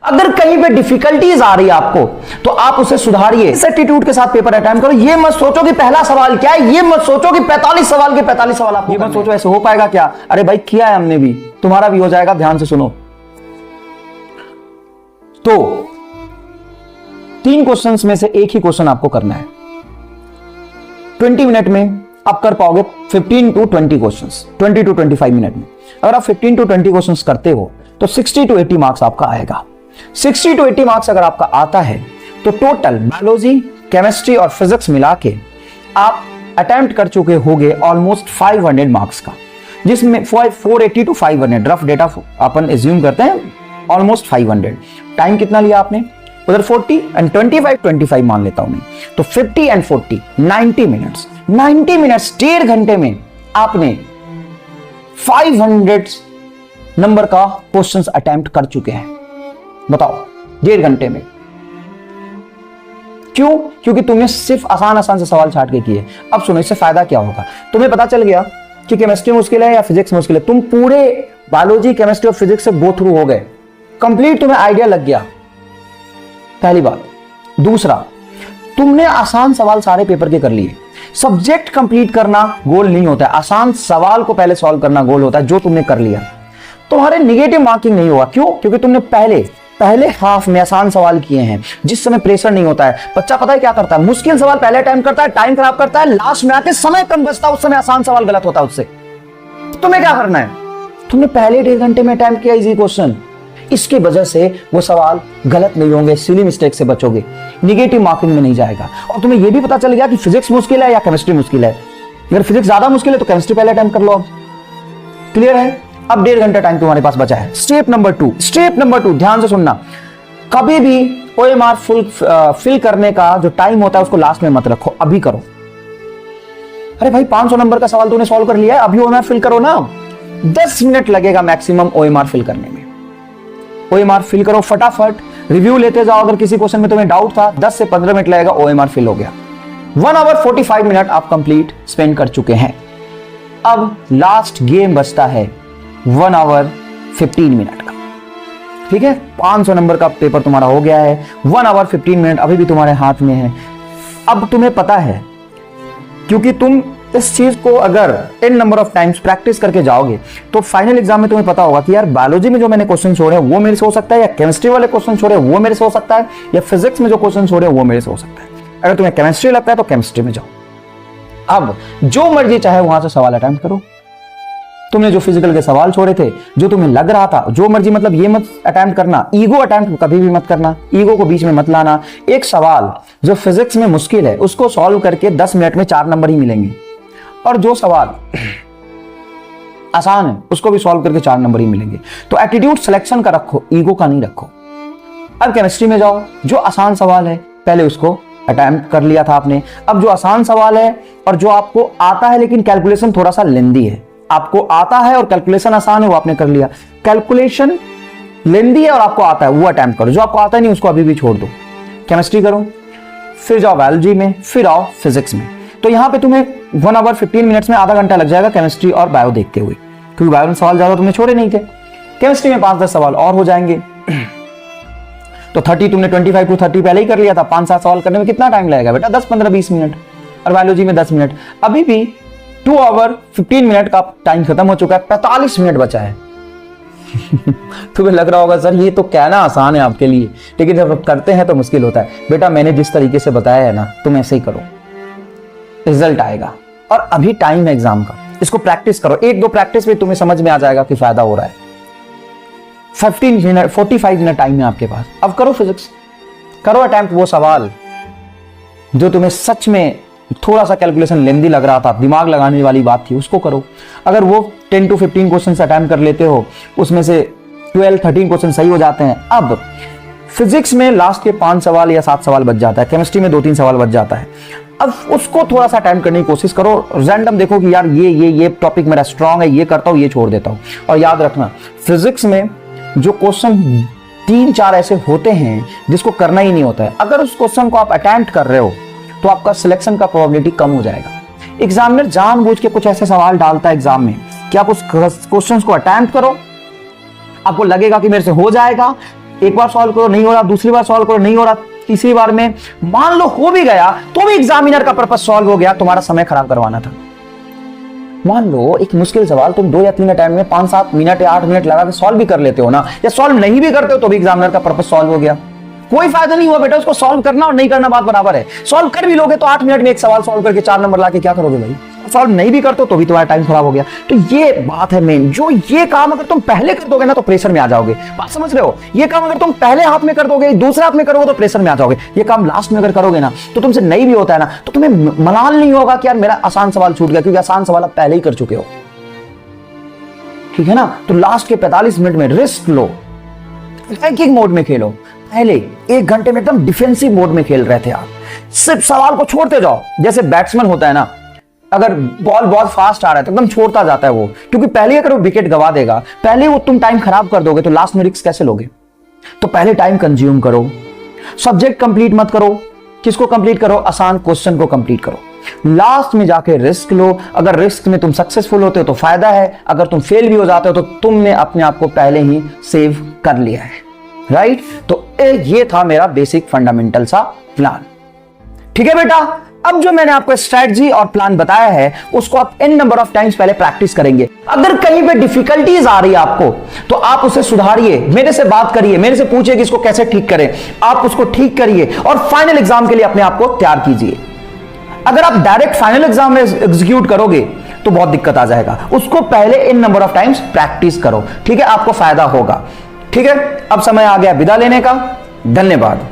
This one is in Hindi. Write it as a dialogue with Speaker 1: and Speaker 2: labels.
Speaker 1: अगर कहीं पे डिफिकल्टीज आ रही है आपको तो आप उसे सुधारिए, इस एटीट्यूड के साथ पेपर अटेम्प्ट करो। ये मत सोचो कि पहला सवाल क्या है, ये मत सोचो कि 45 सवाल के 45 सवाल आप, ये मत सोचो ऐसे हो पाएगा क्या, अरे भाई किया है हमने भी, तुम्हारा भी हो जाएगा। ध्यान से सुनो, तो 3 क्वेश्चंस में से एक ही क्वेश्चन आपको करना है। 20 मिनट में आप कर पाओगे 15 to 20 क्वेश्चंस, 20 to 25 मिनट में। अगर आप 15 to 20 क्वेश्चंस करते हो तो 60 to 80 मार्क्स आपका आएगा। 60 to 80 मार्क्स अगर आपका आता है तो टोटल बायोलॉजी, केमिस्ट्री और फिजिक्स मिला के आप अटेम्प्ट कर चुके होगे ऑलमोस्ट 500 मार्क्स का, जिसमें 480 to 500 rough data upon assume करते हैं, ऑलमोस्ट 500। टाइम कितना लिया आपने उधर 40 एंड 25 मान लेता हूं मैं, तो 50 एंड 40 90 मिनट्स, 90 मिनट्स 1.5 घंटे में आपने 500 नंबर का क्वेश्चंस अटेम्प्ट कर चुके हैं। बताओ 1.5 घंटे में, क्यों? क्योंकि तुमने सिर्फ आसान से सवाल छाट के किए। अब सुनो, इससे फायदा क्या होगा, तुम्हें पता चल गया कि केमिस्ट्री मुश्किल है या फिजिक्स मुश्किल है, तुम पूरे बायोलॉजी, केमिस्ट्री और फिजिक्स से गो थ्रू हो गए, कंप्लीट तुम्हें आइडिया लग गया, पहली बात। दूसरा, तुमने आसान सवाल सारे पेपर के कर लिए। सब्जेक्ट कंप्लीट करना गोल नहीं होता है, आसान सवाल को पहले सॉल्व करना गोल होता है, जो तुमने कर लिया। तुम्हारे निगेटिव मार्किंग नहीं होगा, क्यों? क्योंकि तुमने पहले हाफ में आसान सवाल किए हैं, जिस समय प्रेशर नहीं होता है। बच्चा पता है क्या करता है, मुश्किल सवाल पहले टाइम करता है, टाइम खराब करता है, लास्ट में आके समय कम बचता है, उस समय आसान सवाल गलत होता है उससे। तुम्हें क्या करना है, तुमने पहले 1.5 घंटे में अटेम्प्ट किया इजी क्वेश्चन, इसकी वजह से वो सवाल गलत नहीं होंगे, सिली मिस्टेक से बचोगे, निगेटिव मार्किंग में नहीं जाएगा। और तुम्हें यह भी पता चल गया कि फिजिक्स मुश्किल है या केमिस्ट्री मुश्किल है। अगर फिजिक्स ज्यादा मुश्किल है तो केमिस्ट्री पहले अटेम्प्ट कर लो। अब क्लियर है? अब 1.5 घंटा टाइम तुम्हारे पास बचा है। स्टेप नंबर 2, ध्यान से सुनना, कभी भी OMR फिल करने का जो टाइम होता है उसको लास्ट में मत रखो, अभी करो। अरे भाई 500 नंबर का सवाल तूने सॉल्व कर लिया है, अभी OMR फिल करो ना। 10 मिनट लगेगा मैक्सिमम OMR फिल करने में। OMR फिल करो फटाफट, रिव्यू लेते जाओ। अगर किसी क्वेश्चन में तुम्हें डाउट था, 10 से 15 मिनट लगेगा, OMR फिल हो गया। 1 hour 45 मिनट आप कंप्लीट स्पेंड कर चुके हैं। अब लास्ट गेम बचता है 1 hour 15 मिनट का, ठीक है? 500 नंबर का पेपर तुम्हारा हो गया है, 1 hour 15 मिनट अभी भी तुम्हारे हाथ में है। अब तुम्हें पता है, क्योंकि तुम इस चीज को अगर n number of times practice करके जाओगे तो फाइनल एग्जाम में तुम्हें पता होगा कि यार बायोलॉजी में जो मैंने क्वेश्चन छोड़े हैं वो मेरे से हो सकता है, या केमिस्ट्री वाले क्वेश्चन छोड़े वो मेरे से हो सकता है, या फिजिक्स में जो क्वेश्चन छोड़े वो मेरे से हो सकता है। अगर तुम्हें केमिस्ट्री लगता है तो केमिस्ट्री में जाओ। अब जो मर्जी चाहे वहां से सवाल अटेम्प्ट करो। तुमने जो फिजिकल के सवाल छोड़े थे, जो तुम्हें लग रहा था, जो मर्जी, मतलब ये मत अटेम्प्ट करना, ईगो अटेम्प्ट कभी भी मत करना, ईगो को बीच में मत लाना। एक सवाल जो फिजिक्स में मुश्किल है उसको सॉल्व करके 10 मिनट में 4 नंबर ही मिलेंगे, और जो सवाल आसान है उसको भी सॉल्व करके 4 नंबर ही मिलेंगे। तो एटीट्यूड सिलेक्शन का रखो, ईगो का नहीं रखो। अब केमिस्ट्री में जाओ, जो आसान सवाल है पहले उसको अटेम्प्ट कर लिया था आपने। अब जो आसान सवाल है और जो आपको आता है लेकिन कैलकुलेशन थोड़ा सा लेंदी है, आपको आता है और कैलकुलेशन आसान है वो आपने कर लिया। कैलकुलेशन लेंदी है और आपको आता है वो अटेम्प्ट करो, जो आपको आता नहीं उसको अभी भी छोड़ दो। केमिस्ट्री करो, फिर जाओ बायोलॉजी में, फिर आओ फिजिक्स में। तो यहां पे तुम्हें 1 hour 15 मिनट्स में आधा घंटा लग जाएगा केमिस्ट्री और बायो देखते हुए, क्योंकि बायो में सवाल ज्यादा तुमने छोड़े नहीं थे। केमिस्ट्री में 5-10 सवाल और हो जाएंगे। तो 30 तुमने 25 to 30 पहले ही कर लिया था। 5-7 सवाल करने में कितना टाइम लगेगा बेटा? 10-15-20 मिनट। और बायोलॉजी में 10 मिनट। अभी भी 2 hour 15 मिनट का टाइम खत्म हो चुका है, 45 मिनट बचा है। तुम्हें लग रहा होगा सर ये तो कहना आसान है आपके लिए, लेकिन जब करते हैं तो मुश्किल होता है। बेटा मैंने जिस तरीके से बताया है ना, तुम ऐसे ही करो, रिजल्ट आएगा। और अभी टाइम है एग्जाम का, इसको प्रैक्टिस करो। 1-2 प्रैक्टिस में तुम्हें समझ में आ जाएगा कि फायदा हो रहा है। 45 मिनट टाइम है आपके पास। अब करो फिजिक्स, करो अटेम्प्ट वो सवाल जो तुम्हें सच में थोड़ा सा कैलकुलेशन लेंदी लग रहा था, दिमाग लगाने वाली बात थी, उसको करो। अगर वो 10 to 15 क्वेश्चन अटेम्प्ट कर लेते हो, उसमें से 12-13 क्वेश्चन सही हो जाते हैं। अब फिजिक्स में लास्ट के 5 सवाल या 7 सवाल बच जाता है, केमिस्ट्री में 2-3 सवाल बच जाता है। अब उसको थोड़ा सा अटेम्प्ट करने की कोशिश करो। रैंडम देखो कि यार ये टॉपिक मेरा स्ट्रांग है, ये करता हूं, ये छोड़ देता हूं। और याद रखना, फिजिक्स में जो क्वेश्चन 3-4 ऐसे होते हैं जिसको करना ही नहीं होता है, अगर उस क्वेश्चन को आप अटेम्प्ट कर रहे हो तो आपका सिलेक्शन का प्रोबेबिलिटी कम हो जाएगा। एग्जामिनर जानबूझ के कुछ ऐसे सवाल डालता है एग्जाम में कि आप उस क्वेश्चन को अटेम्प्ट करो, आपको लगेगा कि मेरे से हो जाएगा, एक बार सॉल्व करो नहीं हो रहा, दूसरी बार सॉल्व करो नहीं हो रहा, तीसरी बार में मान लो हो भी गया तो भी एग्जामिनर का पर्पस सॉल्व हो गया, तुम्हारा समय खराब करवाना था। मान लो एक मुश्किल सवाल तुम 2 या 3 टाइम में 5-7 मिनट या 8 मिनट लगा के सॉल्व भी कर लेते हो ना, या सॉल्व नहीं भी करते हो तो भी एग्जामिनर का पर्पस सॉल्व हो गया। कोई फायदा नहीं हुआ बेटा, उसको सॉल्व करना और नहीं करना बात बराबर है। सॉल्व कर भी लोगे तो 8 मिनट में एक सवाल सॉल्व करके 4 नंबर लाके क्या करोगे भाई? सॉल्व नहीं भी करते हो तो भी तुम्हारा टाइम खराब हो गया। तो ये बात है मेन, जो ये काम अगर तुम पहले कर दोगे ना तो प्रेशर में आ जाओगे। बात समझ रहे हो? ये काम अगर तुम पहले हाथ में कर दोगे, दूसरे हाथ में करोगे तो प्रेशर में आ जाओगे। ये काम लास्ट में अगर करोगे ना तो तुमसे नहीं भी होता है ना तो तुम्हें मलाल नहीं होगा कि यार मेरा आसान सवाल छूट गया, क्योंकि आसान सवाल आप पहले ही कर चुके हो। ठीक है ना? तो लास्ट के 45 मिनट में रिस्क लो, रैंकिंग मोड में खेलो। पहले 1 घंटे में एकदम डिफेंसिव मोड में खेल रहे थे आप, सिर्फ सवाल को छोड़ते जाओ। जैसे बैट्समैन होता है ना, अगर बॉल बहुत फास्ट आ रहा है तो एकदम छोड़ता जाता है वो, क्योंकि पहले अगर वो विकेट गवा देगा, पहले वो तुम टाइम खराब कर दोगे तो लास्ट में रिस्क कैसे लोगे? तो पहले टाइम कंज्यूम करो, सब्जेक्ट कंप्लीट मत करो। किसको कंप्लीट करो? आसान क्वेश्चन को कंप्लीट करो। लास्ट में जाके रिस्क लो। अगर रिस्क में तुम सक्सेसफुल होते हो तो फायदा है, अगर तुम फेल भी हो जाते हो तो तुमने अपने आप को पहले ही सेव कर लिया है। राइट? तो ये था मेरा बेसिक फंडामेंटल सा प्लान। ठीक है बेटा, अब जो मैंने आपको स्ट्रेटजी और प्लान बताया है उसको आप n नंबर ऑफ टाइम्स पहले प्रैक्टिस करेंगे। अगर कहीं पे डिफिकल्टीज आ रही है आपको तो आप उसे सुधारिए, मेरे से बात करिए, मेरे से पूछिए कि इसको कैसे ठीक करें। आप उसको ठीक करिए और फाइनल एग्जाम के लिए अपने आप को तैयार कीजिए। अगर आप डायरेक्ट फाइनल एग्जाम में एग्जीक्यूट करोगे तो बहुत दिक्कत आ जाएगा। उसको पहले n number of times practice करो। ठीक है? आपको फायदा होगा। ठीक है? अब समय आ गया विदा लेने का। धन्यवाद।